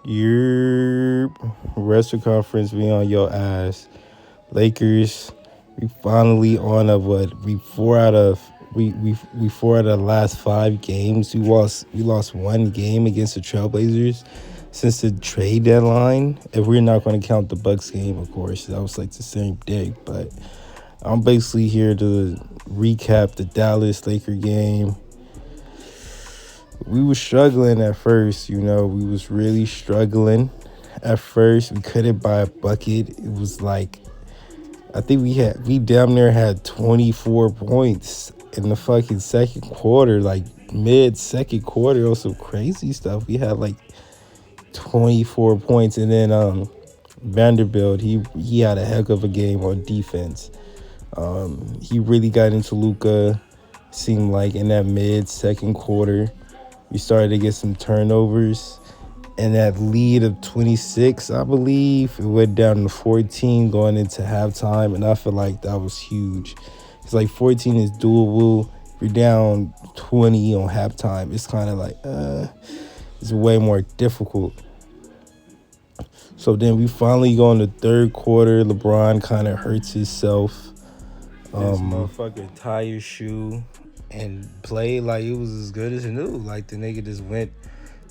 Your Western Conference, we on your ass. Lakers, we finally on a what? We 4 out of the last 5 games. We lost one game against the Trailblazers since the trade deadline. If we're not going to count the Bucks game, of course, that was like the same day. But I'm basically here to recap the Dallas Laker game. We were struggling at first, we was really struggling at first. We couldn't buy a bucket. It was like, I think we damn near had 24 points in the fucking second quarter, like mid second quarter, or some crazy stuff. We had like 24 points, and then Vanderbilt, he had a heck of a game on defense. He really got into Luka. Seemed like in that mid second quarter, we started to get some turnovers, and that lead of 26, I believe, it went down to 14 going into halftime, and I feel like that was huge. It's like 14 is doable. If you're down 20 on halftime, it's kind of like, it's way more difficult. So then we finally go in the third quarter. LeBron kind of hurts himself. This motherfucker tire shoe and played like it was as good as new. Like the nigga just went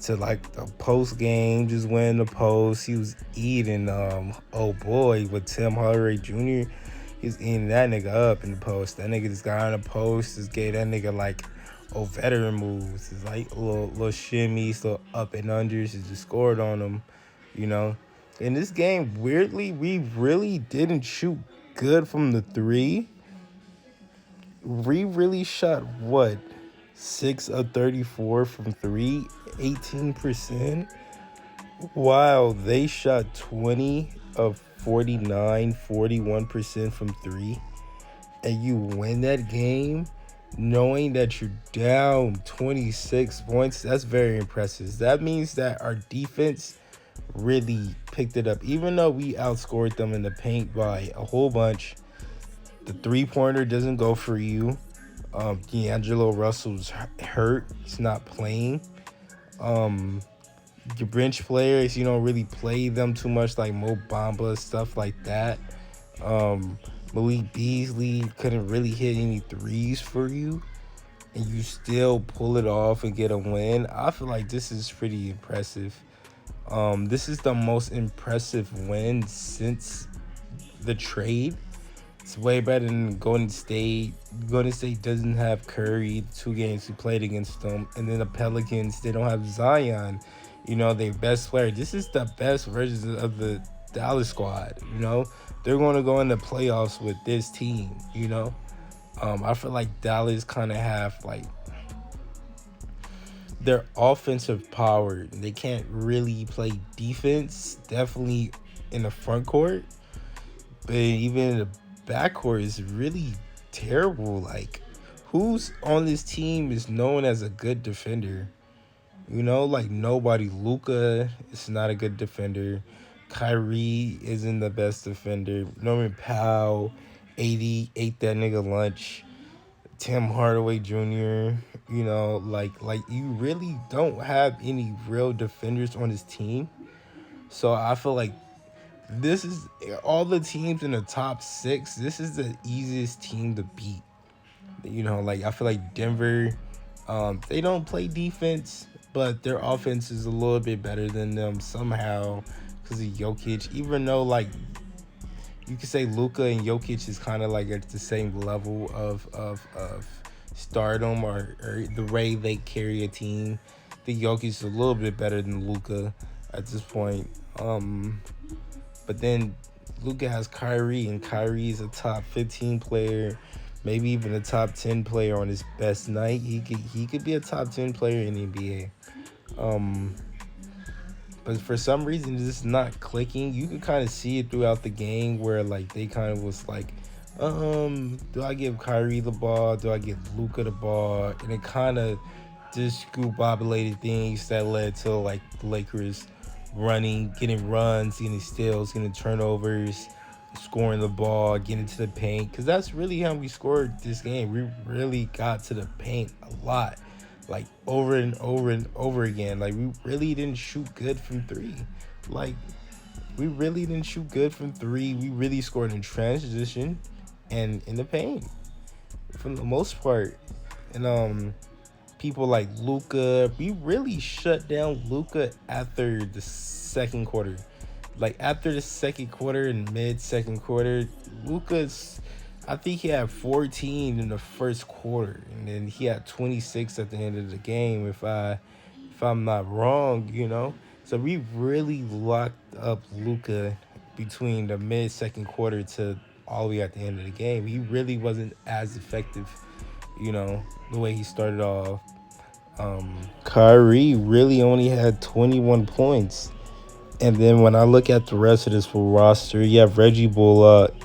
to like the post game, just went in the post. He was eating oh boy with Tim Hardaway Jr. He was eating that nigga up in the post. That nigga just got on the post, just gave that nigga like veteran moves. It's like little shimmies, little up and unders. He just scored on them. In this game, weirdly, we really didn't shoot good from the three. We really shot, 6 of 34 from three, 18%, while they shot 20 of 49, 41% from three. And you win that game knowing that you're down 26 points. That's very impressive. That means that our defense really picked it up. Even though we outscored them in the paint by a whole bunch, the three-pointer doesn't go for you. D'Angelo Russell's hurt. He's not playing. Your bench players, you don't really play them too much, like Mo Bamba, stuff like that. Malik Beasley couldn't really hit any threes for you, and you still pull it off and get a win. I feel like this is pretty impressive. This is the most impressive win since the trade. It's way better than Golden State. Golden State doesn't have Curry. The 2 games we played against them. And then the Pelicans, they don't have Zion. Their best player. This is the best version of the Dallas squad. They're going to go in the playoffs with this team. I feel like Dallas kind of have like their offensive power. They can't really play defense. Definitely in the front court. But even in the backcourt is really terrible. Like, who's on this team is known as a good defender? Like nobody. Luka is not a good defender. Kyrie isn't the best defender. Norman Powell, 80 ate that nigga lunch. Tim Hardaway Jr. Like you really don't have any real defenders on this team. So I feel like this is all the teams in the top 6. This is the easiest team to beat. Like I feel like Denver, they don't play defense, but their offense is a little bit better than them somehow because of Jokic. Even though like you could say Luka and Jokic is kind of like at the same level of stardom or the way they carry a team. I think Jokic is a little bit better than Luka at this point. But then Luka has Kyrie, and Kyrie is a top 15 player, maybe even a top 10 player on his best night. He could be a top 10 player in the NBA. But for some reason, it's just not clicking. You can kind of see it throughout the game where like they kind of was like, do I give Kyrie the ball? Do I give Luka the ball? And it kind of discombobulated things that led to like the Lakers running, getting runs, getting steals, getting turnovers, scoring the ball, getting to the paint. Because that's really how we scored this game. We really got to the paint a lot. like over and over and over again. Like we really didn't shoot good from three. Like we really didn't shoot good from three. We really scored in transition and in the paint for the most part. And people like Luca, we really shut down Luca after the second quarter. Like after the second quarter and mid second quarter, Luca's I think he had 14 in the first quarter, and then he had 26 at the end of the game. If I'm not wrong, So we really locked up Luca between the mid second quarter to all the way at the end of the game. He really wasn't as effective, the way he started off. Kyrie really only had 21 points. And then when I look at the rest of this full roster, you have Reggie Bullock.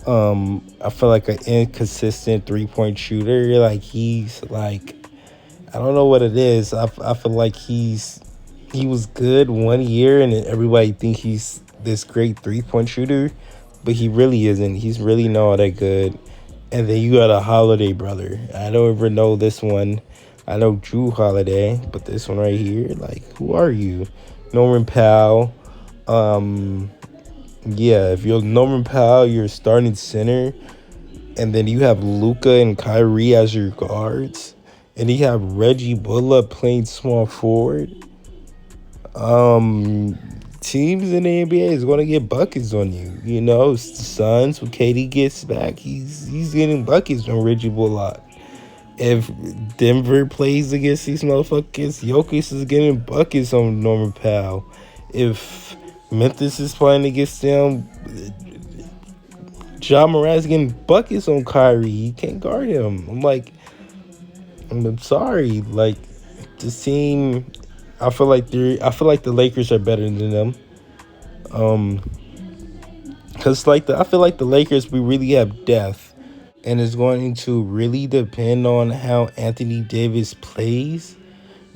I feel like an inconsistent 3-point shooter. Like he's like, I don't know what it is. I feel like he was good one year, and then everybody think he's this great 3-point shooter, but he really isn't. He's really not that good. And then you got a Holiday brother. I don't ever know this one. I know Drew Holiday, but this one right here, like, who are you? Norman Powell. Yeah, if you're Norman Powell, you're a starting center, and then you have Luca and Kyrie as your guards, and you have Reggie Bullock playing small forward. Teams in the NBA is gonna get buckets on you. Suns when KD gets back, he's getting buckets on Reggie Bullock. If Denver plays against these motherfuckers, Jokic is getting buckets on Norman Powell. If Memphis is playing against them, Ja Morant's getting buckets on Kyrie. You can't guard him. I'm sorry. Like, this team, I feel like the Lakers are better than them. Cause I feel like the Lakers, we really have depth, and it's going to really depend on how Anthony Davis plays.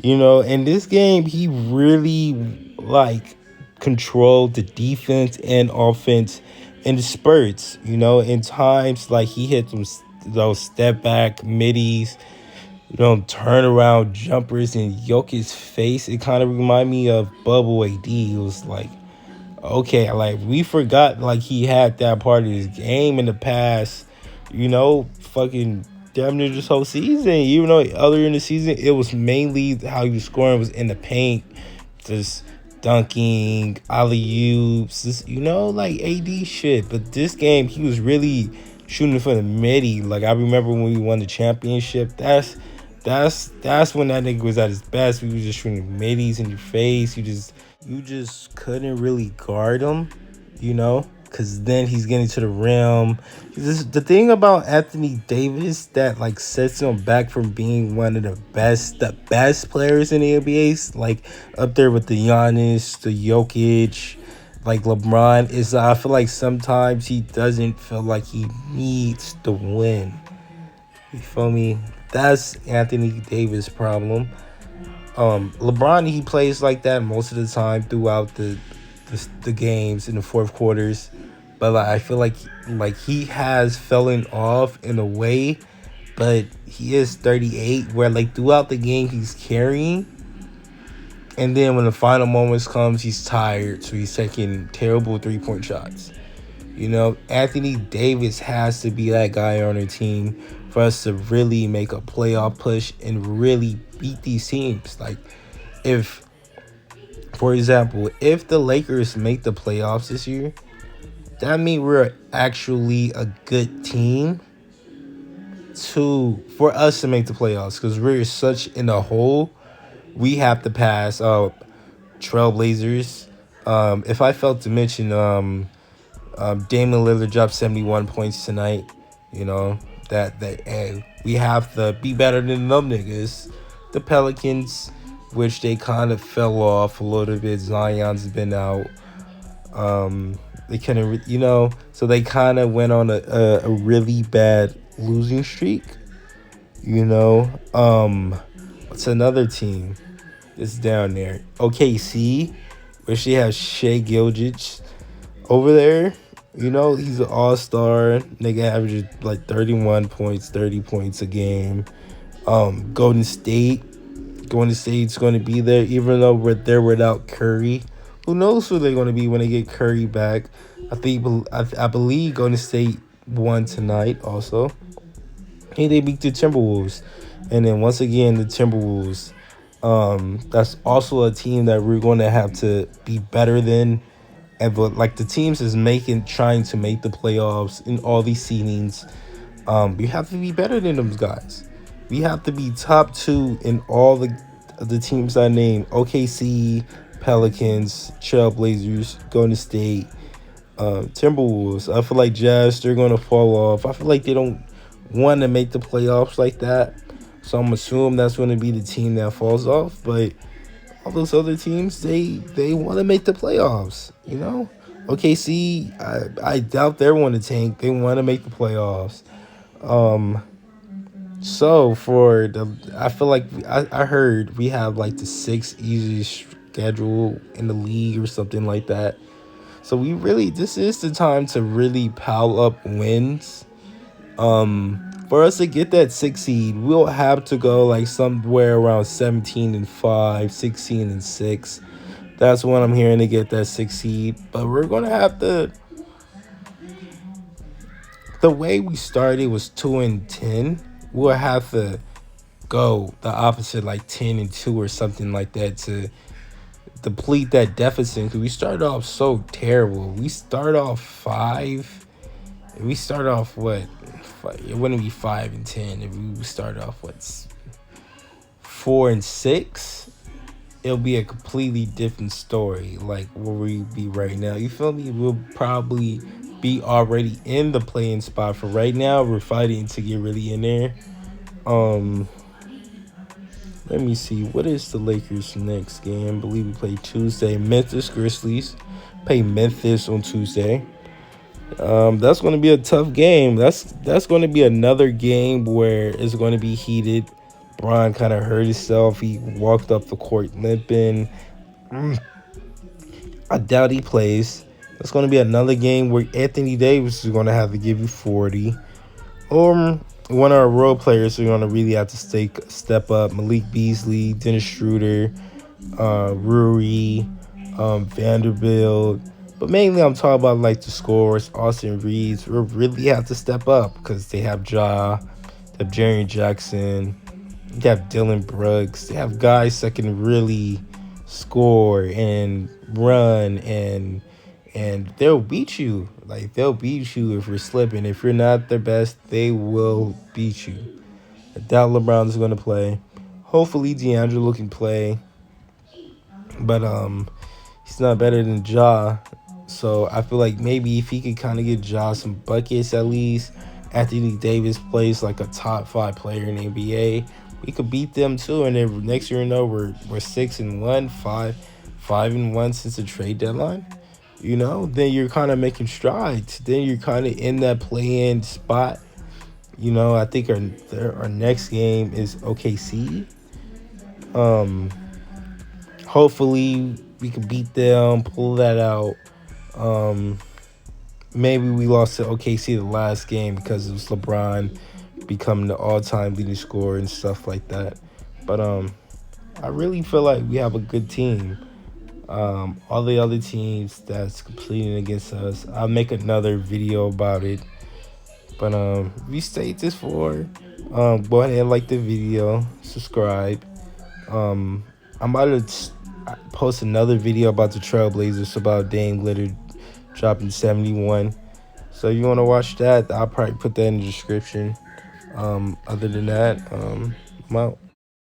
In this game, he really controlled the defense and offense in the spurts. In times like he hit those step back middies, turnaround jumpers in Jokic's face. It kind of reminded me of Bubble AD. It was like, okay, like we forgot like he had that part of his game in the past, fucking damn near this whole season. Even though earlier in the season it was mainly how he was scoring was in the paint, just dunking, alley-oops, like AD shit. But this game he was really shooting for the midi. Like I remember when we won the championship, that's when that nigga was at his best. We was just shooting middies in your face. You just couldn't really guard him, because then he's getting to the rim. The thing about Anthony Davis that like sets him back from being one of the best players in the NBA, like up there with the Giannis, the Jokic, like LeBron, is I feel like sometimes he doesn't feel like he needs to win. You feel me? That's Anthony Davis' problem. LeBron, he plays like that most of the time throughout the games in the fourth quarters, but I feel like he has fallen off in a way, but he is 38 where like throughout the game he's carrying, and then when the final moments comes he's tired, so he's taking terrible 3-point shots. Anthony Davis has to be that guy on our team for us to really make a playoff push and really beat these teams. Like, for example, if the Lakers make the playoffs this year, that means we're actually a good team for us to make the playoffs, because we're such in a hole. We have to pass Trailblazers. If I failed to mention, Damian Lillard dropped 71 points tonight. Hey, we have to be better than them niggas. The Pelicans, which they kind of fell off a little bit. Zion's been out. They couldn't, so they kind of went on a really bad losing streak. What's another team that's down there? OKC, which they have Shai Gilgeous over there. He's an all-star. Nigga averages like 31 points, 30 points a game. Golden State, Golden State's going to be there, even though we're there without Curry. Who knows who they're going to be when they get Curry back? I believe Golden State won tonight. Also, hey, they beat the Timberwolves, and then once again the Timberwolves. That's also a team that we're going to have to be better than. And but like the teams is trying to make the playoffs in all these seedings. We have to be better than those guys. We have to be top two in all the teams I named: OKC, Pelicans, Trailblazers, Golden State, Timberwolves. I feel like Jazz, they're gonna fall off. I feel like they don't want to make the playoffs like that. So I'm assuming that's going to be the team that falls off. But all those other teams, they want to make the playoffs. OKC, I doubt they want to tank. They want to make the playoffs. So I feel like I heard we have like the sixth easiest schedule in the league or something like that. So this is the time to really pile up wins. For us to get that 6 seed, we'll have to go like somewhere around 17-5, 16-6. That's what I'm hearing to get that 6 seed. But we're gonna have to. The way we started was 2-10. We'll have to go the opposite, like 10-2 or something like that, to deplete that deficit. Because we started off so terrible. We start off 5. We start off what? It wouldn't be 5-10 if we start off 4-6. It'll be a completely different story, like where we be right now. You feel me? We'll probably be already in the playing spot. For right now, we're fighting to get really in there. Let me see. What is the Lakers' next game? I believe we play Tuesday. Memphis Grizzlies play Memphis on Tuesday. That's going to be a tough game. That's going to be another game where it's going to be heated. Bron kind of hurt himself. He walked up the court limping. I doubt he plays. That's going to be another game where Anthony Davis is going to have to give you 40. Or one of our role players are going to really have to step up. Malik Beasley, Dennis Schroeder, Ruri, Vanderbilt. But mainly I'm talking about like the scorers, Austin Reeves. We really have to step up because they have Ja, they have Jerry Jackson, they have Dylan Brooks. They have guys that can really score and run, and they'll beat you. Like, they'll beat you if you're slipping. If you're not their best, they will beat you. I doubt LeBron is going to play. Hopefully D'Angelo can play. But he's not better than Ja. So I feel like maybe if he could kind of get Ja some buckets at least, Anthony Davis plays like a top 5 player in the NBA, we could beat them too. And then next year, we're 6-1, 5-1 since the trade deadline. Then you're kind of making strides. Then you're kind of in that play-in spot. I think our next game is OKC. Hopefully we can beat them, pull that out. Maybe we lost to OKC the last game because it was LeBron becoming the all-time leading scorer and stuff like that. But I really feel like we have a good team. All the other teams that's competing against us, I'll make another video about it. But if you stayed this far, go ahead and like the video, subscribe. I'm about to post another video about the Trailblazers, about Dame Lillard dropping 71. So if you want to watch that, I'll probably put that in the description. Other than that, I'm out.